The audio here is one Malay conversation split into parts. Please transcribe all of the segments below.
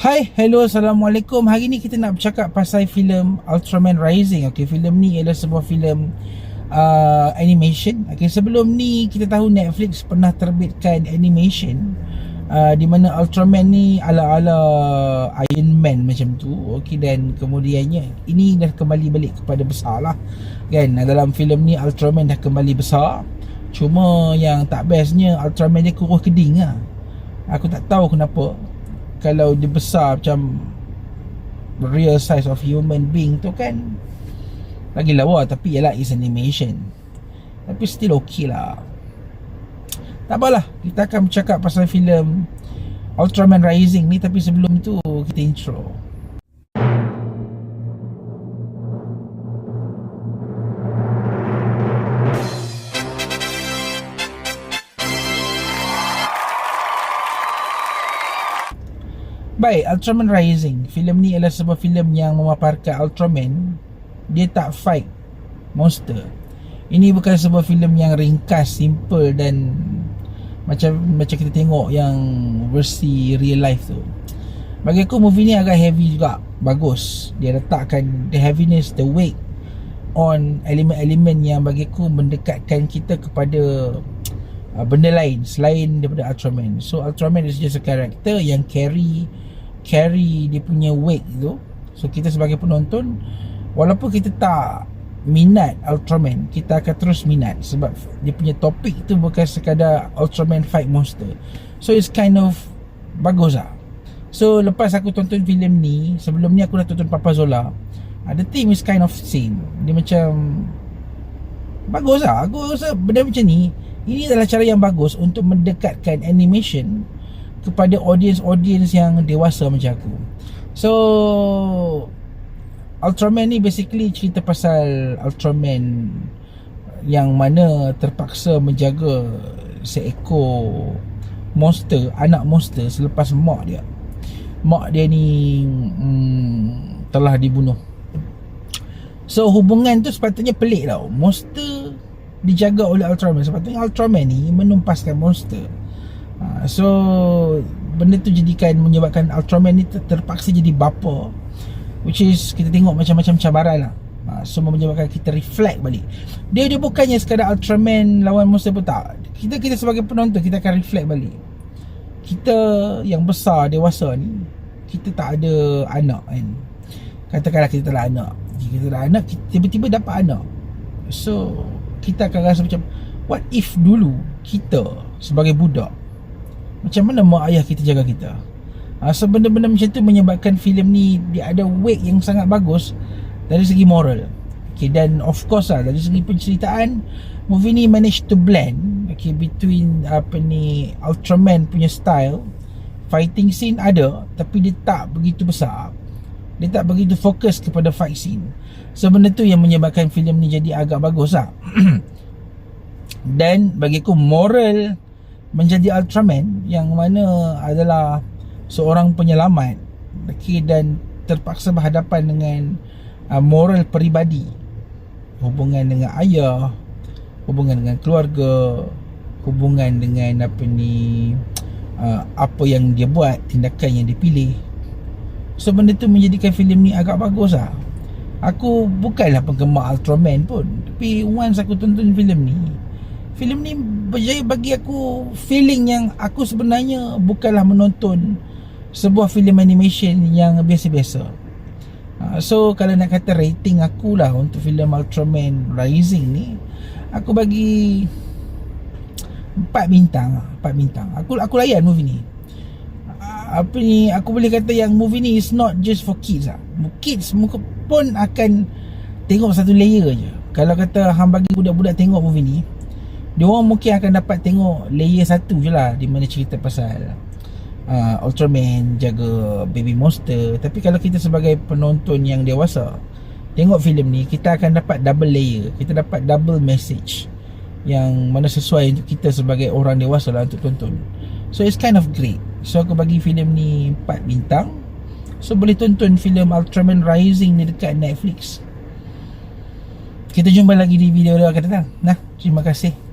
Hai, hello, Assalamualaikum. Hari ni kita nak bercakap pasal filem Ultraman Rising. Okey, filem ni adalah sebuah filem animation. Okey, sebelum ni kita tahu Netflix pernah terbitkan animation di mana Ultraman ni ala-ala Iron Man macam tu. Okey, dan kemudiannya ini dah kembali balik kepada besar lah. Kan, dalam filem ni Ultraman dah kembali besar. Cuma yang tak bestnya Ultraman dia kurus keding lah. Aku tak tahu kenapa. Kalau dia besar macam real size of human being tu kan lagi lawa, tapi ialah is animation. Tapi still okay lah. Tak apalah, kita akan bercakap pasal filem Ultraman Rising ni. Tapi sebelum tu kita intro. Baik, Ultraman Rising. Filem ni adalah sebuah filem yang memaparkan Ultraman dia tak fight monster. Ini bukan sebuah filem yang ringkas, simple dan macam kita tengok yang versi real life tu. Bagi aku movie ni agak heavy juga. Bagus. Dia letakkan the heaviness, the weight on elemen-elemen yang bagi aku mendekatkan kita kepada benda lain selain daripada Ultraman. So Ultraman is just a character yang carry dia punya weight tu. So kita sebagai penonton, walaupun kita tak minat Ultraman, kita akan terus minat sebab dia punya topik tu bukan sekadar Ultraman fight monster. So it's kind of bagus lah. So lepas aku tonton filem ni, sebelum ni aku dah tonton Papa Zola. The theme is kind of same. Dia macam bagus lah. Aku rasa benda macam ni, ini adalah cara yang bagus untuk mendekatkan animation kepada audience yang dewasa macam aku. So Ultraman ni basically cerita pasal Ultraman yang mana terpaksa menjaga seekor monster, anak monster selepas mak dia ni telah dibunuh. So hubungan tu sepatutnya pelik tau. Monster dijaga oleh Ultraman. Sepatutnya Ultraman ni menumpaskan monster. So benda tu menyebabkan Ultraman ni terpaksa jadi bapa, which is kita tengok macam-macam cabaran lah. So menyebabkan kita reflect balik. Dia bukannya sekadar Ultraman lawan monster pun tak. Kita sebagai penonton, kita akan reflect balik. Kita yang besar, dewasa ni, kita tak ada anak kan. Katakanlah kita tak ada anak. Kita tak ada anak, tiba-tiba dapat anak. So kita akan rasa macam, what if dulu kita sebagai budak, macam mana mak ayah kita jaga kita? So benda-benda macam tu menyebabkan filem ni dia ada weight yang sangat bagus dari segi moral. Okay, dan of course lah dari segi penceritaan, movie ni manage to blend between Ultraman punya style. Fighting scene ada, tapi dia tak begitu besar. Dia tak begitu fokus kepada fight scene. So benda tu yang menyebabkan filem ni jadi agak bagus lah. Dan bagi aku moral menjadi Ultraman yang mana adalah seorang penyelamat, dan terpaksa berhadapan dengan moral peribadi, hubungan dengan ayah, hubungan dengan keluarga, hubungan dengan apa yang dia buat, tindakan yang dia pilih. So benda tu menjadikan filem ni agak bagus lah. Aku bukanlah penggemar Ultraman pun, tapi once aku tonton filem ni berjaya bagi aku feeling yang aku sebenarnya bukanlah menonton sebuah filem animation yang biasa-biasa. So kalau nak kata rating aku lah untuk filem Ultraman Rising ni, aku bagi 4 bintang. Aku layan movie ni. Aku boleh kata yang movie ni is not just for kids lah. Kids pun akan tengok satu layer je. Kalau kata hang bagi budak-budak tengok movie ni, dia orang mungkin akan dapat tengok layer satu je lah, di mana cerita pasal Ultraman jaga baby monster. Tapi kalau kita sebagai penonton yang dewasa tengok filem ni, kita akan dapat double layer. Kita dapat double message yang mana sesuai untuk kita sebagai orang dewasa lah untuk tonton. So it's kind of great. So aku bagi filem ni 4 bintang. So boleh tonton filem Ultraman Rising ni dekat Netflix. Kita jumpa lagi di video akan datang. Nah, terima kasih.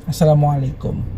Assalamualaikum.